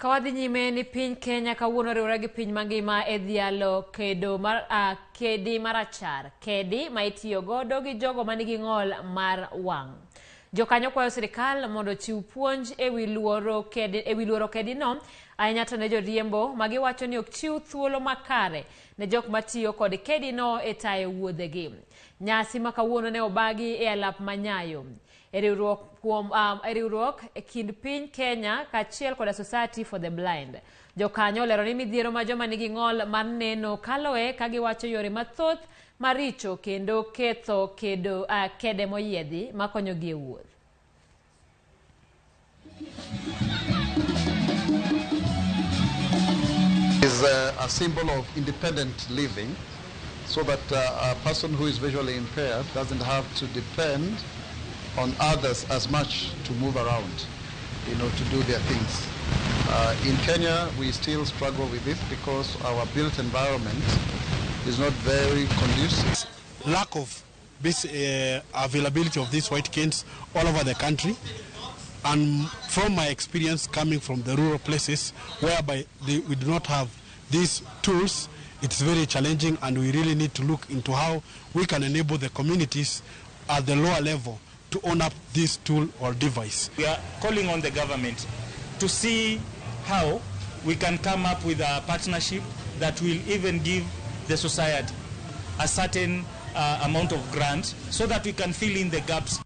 Kawadhi nyime ni piny Kenya kawuono riwore gi piny mangima e dhialo kedo mar Kedi marachar. Kedi ma itiyo godo gi jogo manigi ng'ol mar wang'. Jokanyo kwayo sirikal mondo chiw puonj e wi luoro kedi no ahinya to ne joriembo ma giwacho ni ok chiw thuolo makare ne jok matiyo kod kedi no e tayo wuodhegi. Nyasi ma kawuono ne obagi e alap manyayo. Riwruok e kind piny Kenya kaachiel kod Society for the Blind. Jokanyo olero ni midhiero ma joma nigi ng'ol mar neno kaloe ka giwacho yore mathoth maricho kendo ketho kede Moyiedhi makonyogi e wuoth. Is a symbol of independent living, so that a person who is visually impaired doesn't have to depend on others as much to move around, to do their things. In Kenya, we still struggle with this because our built environment is not very conducive. Lack of this availability of these white canes all over the country, and from my experience coming from the rural places whereby we do not have these tools, it's very challenging, and we really need to look into how we can enable the communities at the lower level to own up this tool or device. We are calling on the government to see how we can come up with a partnership that will even give the society a certain amount of grant so that we can fill in the gaps.